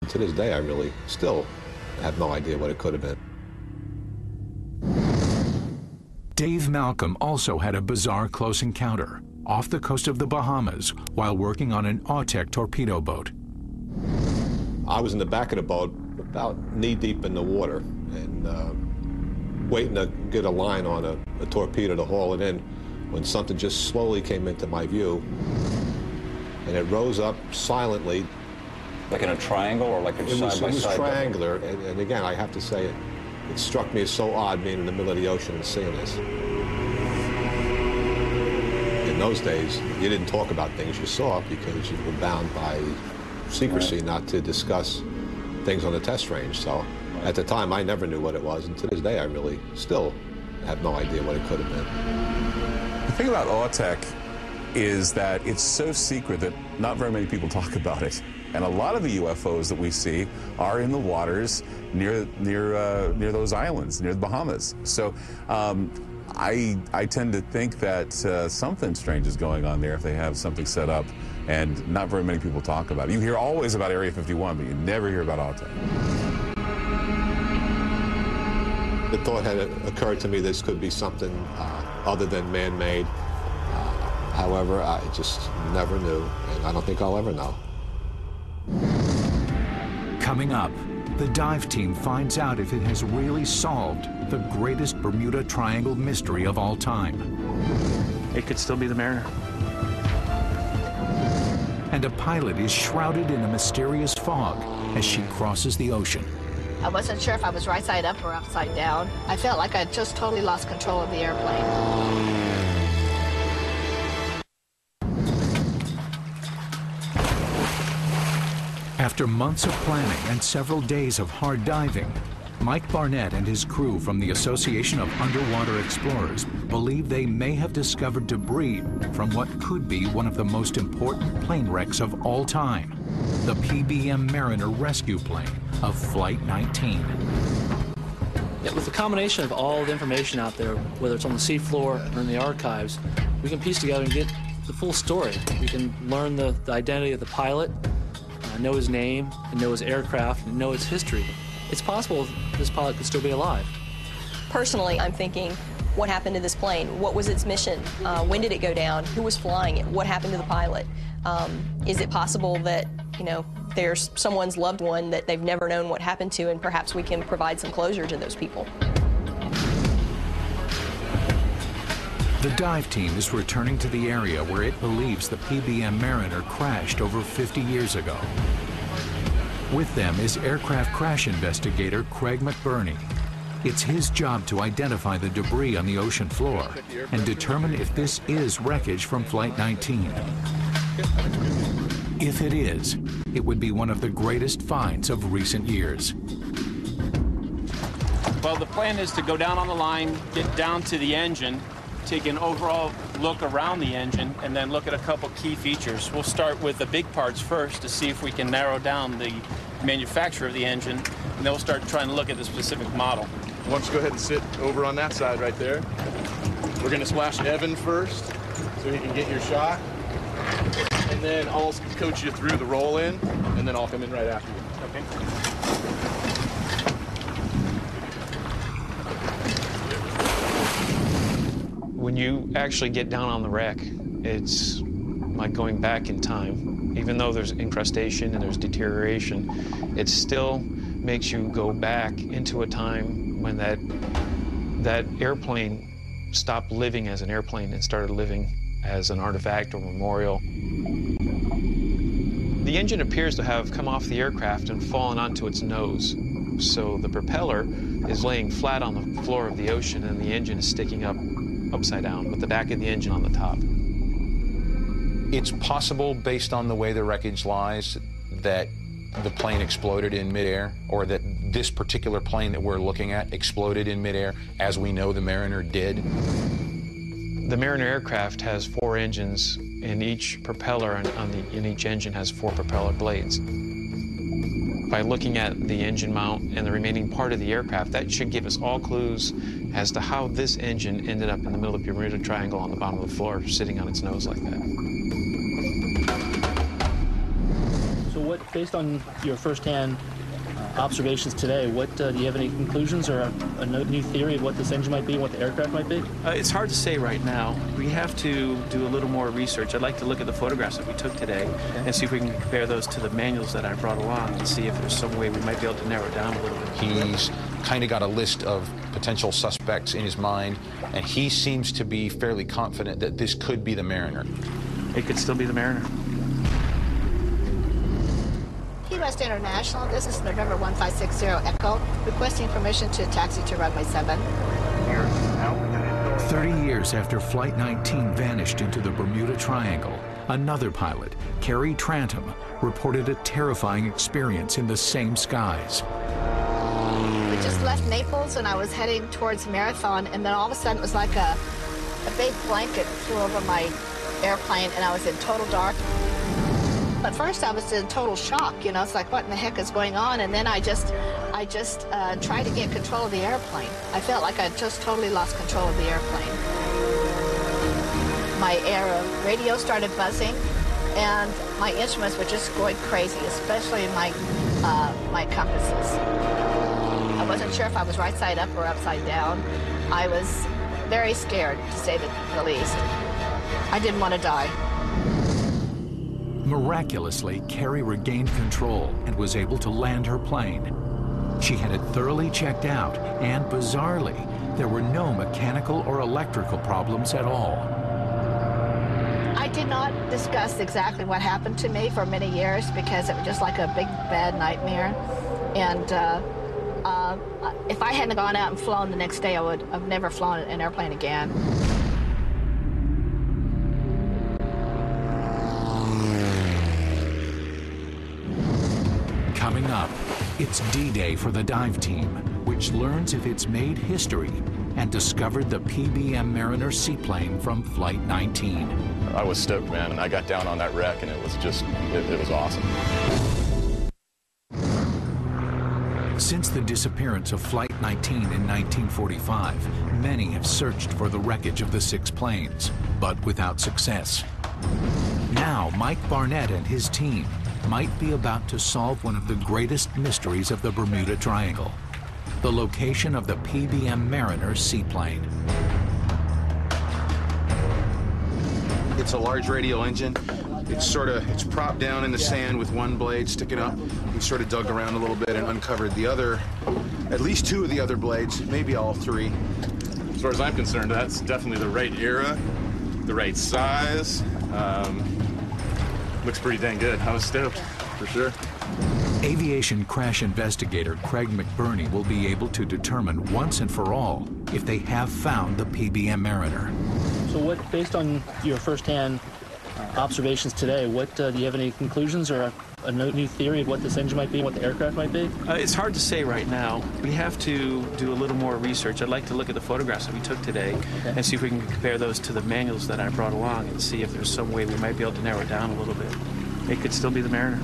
To this day, I really still have no idea what it could have been. Dave Malcolm also had a bizarre close encounter off the coast of the Bahamas while working on an Autech torpedo boat. I was in the back of the boat, about knee-deep in the water, and waiting to get a line on a torpedo to haul it in, when something just slowly came into my view, and it rose up silently. Like in a triangle or like a side-by-side? It was triangular, and again, I have to say, it struck me as so odd being in the middle of the ocean and seeing this. In those days, you didn't talk about things you saw because you were bound by secrecy not to discuss things on the test range. So at the time, I never knew what it was, and to this day, I really still have no idea what it could have been. The thing about Autech is that it's so secret that not very many people talk about it. And a lot of the UFOs that we see are in the waters near those islands, near the Bahamas. So I tend to think that something strange is going on there if they have something set up, and not very many people talk about it. You hear always about Area 51, but you never hear about Autech. The thought had occurred to me this could be something other than man-made. However, I just never knew, and I don't think I'll ever know. Coming up, the dive team finds out if it has really solved the greatest Bermuda Triangle mystery of all time. It could still be the Mariner. And a pilot is shrouded in a mysterious fog as she crosses the ocean. I wasn't sure if I was right side up or upside down. I felt like I just totally lost control of the airplane. After months of planning and several days of hard diving, Mike Barnett and his crew from the Association of Underwater Explorers believe they may have discovered debris from what could be one of the most important plane wrecks of all time, the PBM Mariner rescue plane of Flight 19. Yeah, with the combination of all the information out there, whether it's on the seafloor or in the archives, we can piece together and get the full story. We can learn the identity of the pilot, know his name, and know his aircraft, and know its history. It's possible this pilot could still be alive. Personally, I'm thinking, what happened to this plane? What was its mission? When did it go down? Who was flying it? What happened to the pilot? Is it possible that, there's someone's loved one that they've never known what happened to, and perhaps we can provide some closure to those people? The dive team is returning to the area where it believes the PBM Mariner crashed over 50 years ago. With them is aircraft crash investigator Craig McBurney. It's his job to identify the debris on the ocean floor and determine if this is wreckage from Flight 19. If it is, it would be one of the greatest finds of recent years. Well, the plan is to go down on the line, get down to the engine, take an overall look around the engine, and then look at a couple key features. We'll start with the big parts first to see if we can narrow down the manufacturer of the engine, and then we'll start trying to look at the specific model. Why don't you go ahead and sit over on that side right there. We're going to splash Evan first so he can get your shot, and then I'll coach you through the roll-in, and then I'll come in right after you. Okay. When you actually get down on the wreck, it's like going back in time. Even though there's incrustation and there's deterioration, it still makes you go back into a time when that airplane stopped living as an airplane and started living as an artifact or memorial. The engine appears to have come off the aircraft and fallen onto its nose. So the propeller is laying flat on the floor of the ocean, and the engine is sticking up upside down with the back of the engine on the top. It's possible, based on the way the wreckage lies, that the plane exploded in midair, or that this particular plane that we're looking at exploded in midair, as we know the Mariner did. The Mariner aircraft has 4 engines, and each propeller in each engine has 4 propeller blades. By looking at the engine mount and the remaining part of the aircraft, that should give us all clues as to how this engine ended up in the middle of the Bermuda Triangle on the bottom of the floor, sitting on its nose like that. So what based on your firsthand observations today, do you have any conclusions or a new theory of what this engine might be and what the aircraft might be? It's hard to say right now. We have to do a little more research. I'd like to look at the photographs that we took today and see if we can compare those to the manuals that I brought along and see if there's some way we might be able to narrow it down a little bit. He's kind of got a list of potential suspects in his mind, and he seems to be fairly confident that this could be the Mariner. It could still be the Mariner. Key West International, this is November 1560 Echo, requesting permission to taxi to runway 7. 30 years after Flight 19 vanished into the Bermuda Triangle, another pilot, Carrie Trantham, reported a terrifying experience in the same skies. We just left Naples and I was heading towards Marathon, and then all of a sudden it was like a big blanket flew over my airplane and I was in total dark. At first I was in total shock, you know, it's like what in the heck is going on, and then I just tried to get control of the airplane. I felt like I just totally lost control of the airplane. My radio started buzzing and my instruments were just going crazy, especially my compasses. I wasn't sure if I was right side up or upside down. I was very scared, to say the least. I didn't want to die. Miraculously, Carrie regained control and was able to land her plane. She had it thoroughly checked out, and bizarrely, there were no mechanical or electrical problems at all. I did not discuss exactly what happened to me for many years because it was just like a big bad nightmare. And if I hadn't gone out and flown the next day, I would have never flown an airplane again. Coming up, it's D-Day for the dive team, which learns if it's made history and discovered the PBM Mariner seaplane from Flight 19. I was stoked, man, and I got down on that wreck and it was just, it was awesome. Since the disappearance of Flight 19 in 1945, many have searched for the wreckage of the 6 planes, but without success. Now, Mike Barnett and his team might be about to solve one of the greatest mysteries of the Bermuda Triangle, the location of the PBM Mariner seaplane. It's a large radial engine. It's propped down in the sand with one blade sticking up. We sort of dug around a little bit and uncovered at least 2 of the other blades, maybe all 3. As far as I'm concerned, that's definitely the right era, the right size. Looks pretty dang good. I was stoked, for sure. Aviation crash investigator Craig McBurney will be able to determine once and for all if they have found the PBM Mariner. So based on your firsthand observations today, do you have any conclusions or a new theory of what this engine might be and what the aircraft might be? It's hard to say right now. We have to do a little more research. I'd like to look at the photographs that we took today and see if we can compare those to the manuals that I brought along and see if there's some way we might be able to narrow it down a little bit. It could still be the Mariner.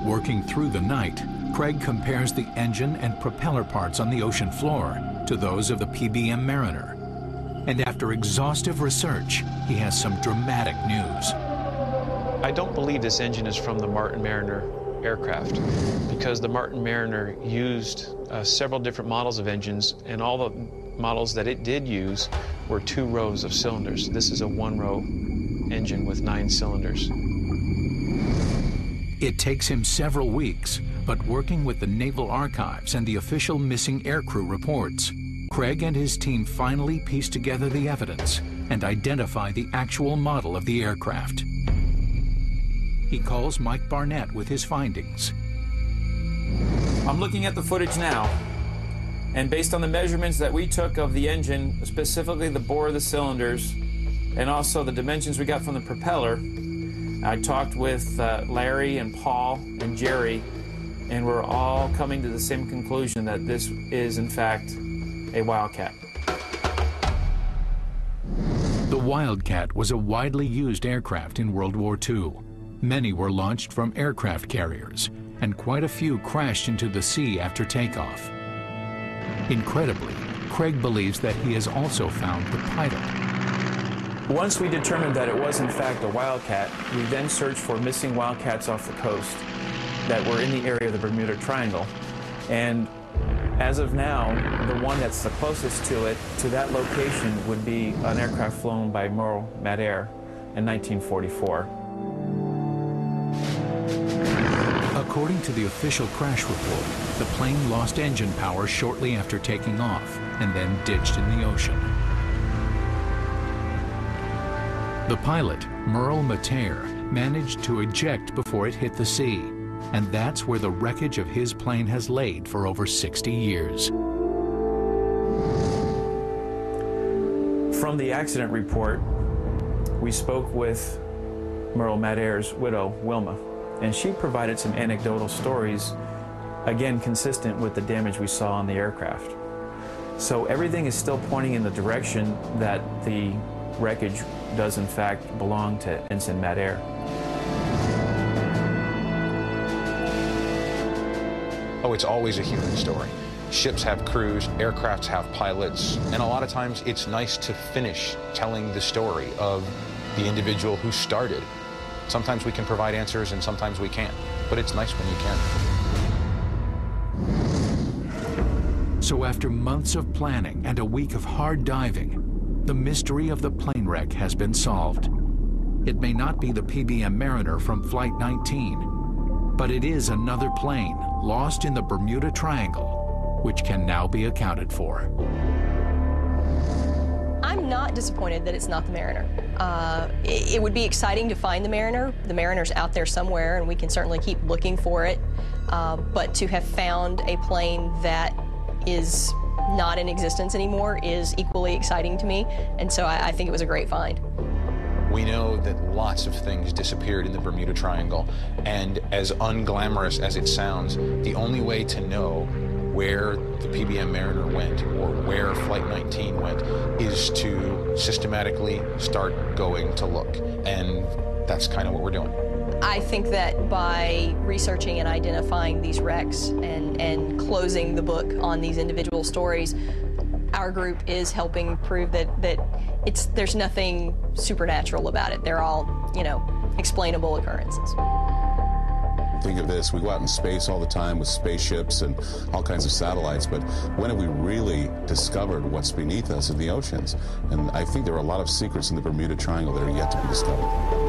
Working through the night, Craig compares the engine and propeller parts on the ocean floor to those of the PBM Mariner. And after exhaustive research, he has some dramatic news. I don't believe this engine is from the Martin Mariner aircraft because the Martin Mariner used several different models of engines, and all the models that it did use were 2 rows of cylinders. This is a 1-row engine with 9 cylinders. It takes him several weeks, but working with the Naval Archives and the official missing aircrew reports, Craig and his team finally piece together the evidence and identify the actual model of the aircraft. He calls Mike Barnett with his findings. I'm looking at the footage now, and based on the measurements that we took of the engine, specifically the bore of the cylinders, and also the dimensions we got from the propeller, I talked with Larry and Paul and Jerry, and we're all coming to the same conclusion that this is, in fact, a Wildcat. The Wildcat was a widely used aircraft in World War II. Many were launched from aircraft carriers, and quite a few crashed into the sea after takeoff. Incredibly, Craig believes that he has also found the pilot. Once we determined that it was in fact a wildcat, we then searched for missing wildcats off the coast that were in the area of the Bermuda Triangle. And as of now, the one that's the closest to it, to that location, would be an aircraft flown by Merle Madair in 1944. According to the official crash report, the plane lost engine power shortly after taking off and then ditched in the ocean. The pilot, Merle Madair, managed to eject before it hit the sea, and that's where the wreckage of his plane has laid for over 60 years. From the accident report, we spoke with Merle Madair's widow, Wilma, and she provided some anecdotal stories, again consistent with the damage we saw on the aircraft. So everything is still pointing in the direction that the wreckage does in fact belong to Ensign Madair. Oh, it's always a human story. Ships have crews, aircrafts have pilots, and a lot of times it's nice to finish telling the story of the individual who started. Sometimes we can provide answers and sometimes we can't, but it's nice when you can. So after months of planning and a week of hard diving, the mystery of the plane wreck has been solved. It may not be the PBM Mariner from Flight 19, but it is another plane lost in the Bermuda Triangle, which can now be accounted for. I'm not disappointed that it's not the Mariner. It would be exciting to find the Mariner. The Mariner's out there somewhere, and we can certainly keep looking for it. But to have found a plane that is not in existence anymore is equally exciting to me, and so I think it was a great find. We know that lots of things disappeared in the Bermuda Triangle, and as unglamorous as it sounds, the only way to know where the PBM Mariner went or where Flight 19 went is to systematically start going to look, and that's kind of what we're doing. I think that by researching and identifying these wrecks and closing the book on these individual stories, our group is helping prove that there's nothing supernatural about it. They're all, explainable occurrences. Think of this, we go out in space all the time with spaceships and all kinds of satellites, but when have we really discovered what's beneath us in the oceans? And I think there are a lot of secrets in the Bermuda Triangle that are yet to be discovered.